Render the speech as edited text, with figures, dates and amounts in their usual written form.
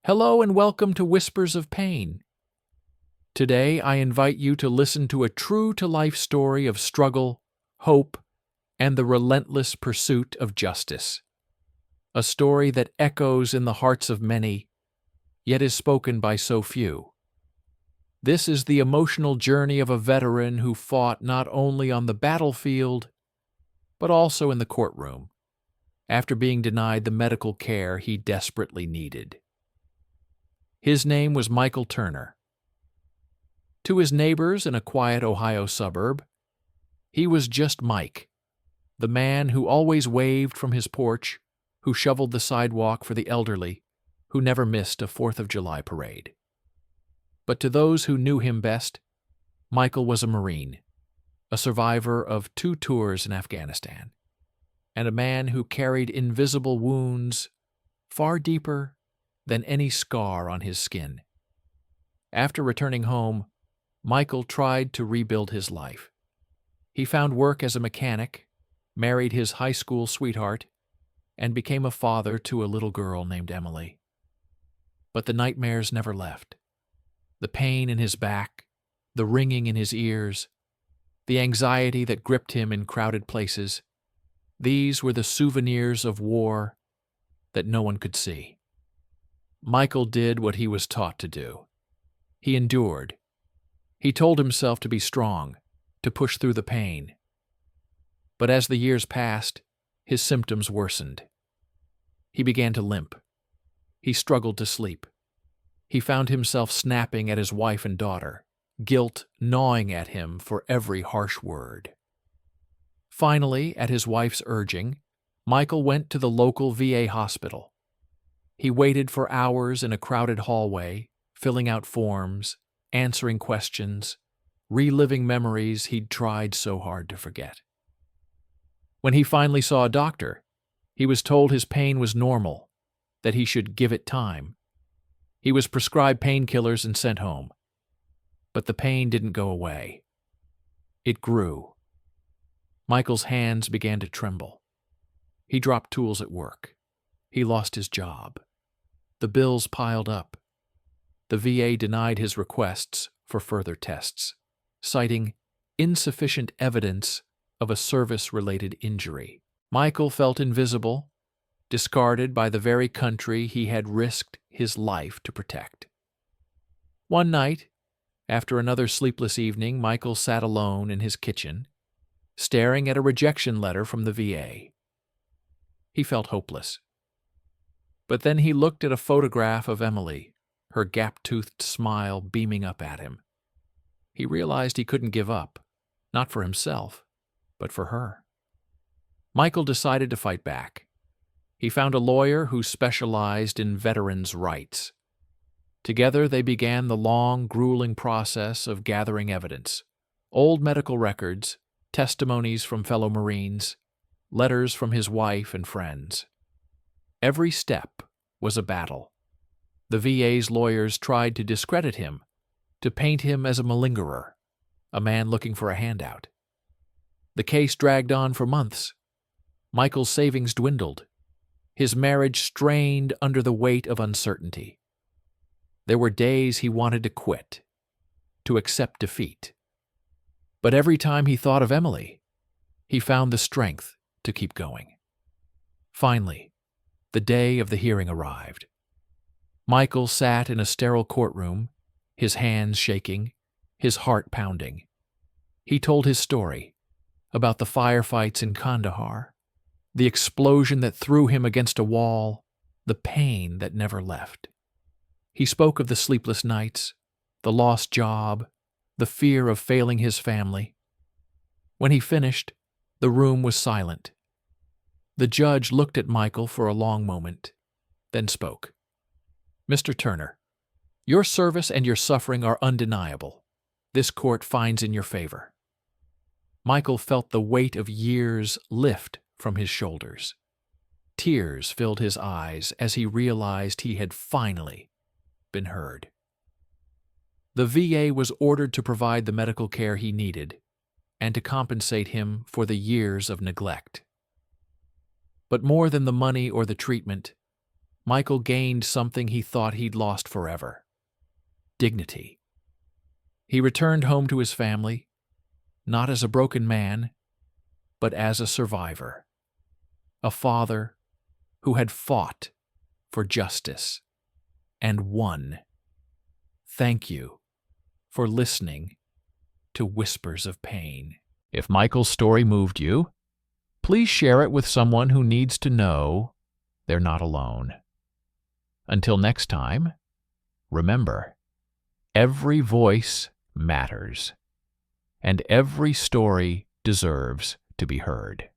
Hello and welcome to Whispers of Pain. Today, I invite you to listen to a true-to-life story of struggle, hope, and the relentless pursuit of justice. A story that echoes in the hearts of many, yet is spoken by so few. This is the emotional journey of a veteran who fought not only on the battlefield, but also in the courtroom, after being denied the medical care he desperately needed. His name was Michael Turner. To his neighbors in a quiet Ohio suburb, he was just Mike, the man who always waved from his porch, who shoveled the sidewalk for the elderly, who never missed a 4th of July parade. But to those who knew him best, Michael was a Marine, a survivor of 2 tours in Afghanistan, and a man who carried invisible wounds far deeper than any scar on his skin. After returning home, Michael tried to rebuild his life. He found work as a mechanic, married his high school sweetheart, and became a father to a little girl named Emily. But the nightmares never left. The pain in his back, the ringing in his ears, the anxiety that gripped him in crowded places, these were the souvenirs of war that no one could see. Michael did what he was taught to do. He endured. He told himself to be strong, to push through the pain. But as the years passed, his symptoms worsened. He began to limp. He struggled to sleep. He found himself snapping at his wife and daughter, guilt gnawing at him for every harsh word. Finally, at his wife's urging, Michael went to the local VA hospital. He waited for hours in a crowded hallway, filling out forms, answering questions, reliving memories he'd tried so hard to forget. When he finally saw a doctor, he was told his pain was normal, that he should give it time. He was prescribed painkillers and sent home. But the pain didn't go away. It grew. Michael's hands began to tremble. He dropped tools at work. He lost his job. The bills piled up. The VA denied his requests for further tests, citing insufficient evidence of a service-related injury. Michael felt invisible, discarded by the very country he had risked his life to protect. One night, after another sleepless evening, Michael sat alone in his kitchen, staring at a rejection letter from the VA. He felt hopeless. But then he looked at a photograph of Emily, her gap-toothed smile beaming up at him. He realized he couldn't give up, not for himself, but for her. Michael decided to fight back. He found a lawyer who specialized in veterans' rights. Together they began the long, grueling process of gathering evidence, old medical records, testimonies from fellow Marines, letters from his wife and friends. Every step was a battle. The VA's lawyers tried to discredit him, to paint him as a malingerer, a man looking for a handout. The case dragged on for months. Michael's savings dwindled. His marriage strained under the weight of uncertainty. There were days he wanted to quit, to accept defeat. But every time he thought of Emily, he found the strength to keep going. Finally, the day of the hearing arrived. Michael sat in a sterile courtroom, his hands shaking, his heart pounding. He told his story about the firefights in Kandahar, the explosion that threw him against a wall, the pain that never left. He spoke of the sleepless nights, the lost job, the fear of failing his family. When he finished, the room was silent. The judge looked at Michael for a long moment, then spoke. "Mr. Turner, your service and your suffering are undeniable. This court finds in your favor." Michael felt the weight of years lift from his shoulders. Tears filled his eyes as he realized he had finally been heard. The VA was ordered to provide the medical care he needed and to compensate him for the years of neglect. But more than the money or the treatment, Michael gained something he thought he'd lost forever: dignity. He returned home to his family, not as a broken man, but as a survivor, a father who had fought for justice and won. Thank you for listening to Whispers of Pain. If Michael's story moved you, please share it with someone who needs to know they're not alone. Until next time, remember, every voice matters, and every story deserves to be heard.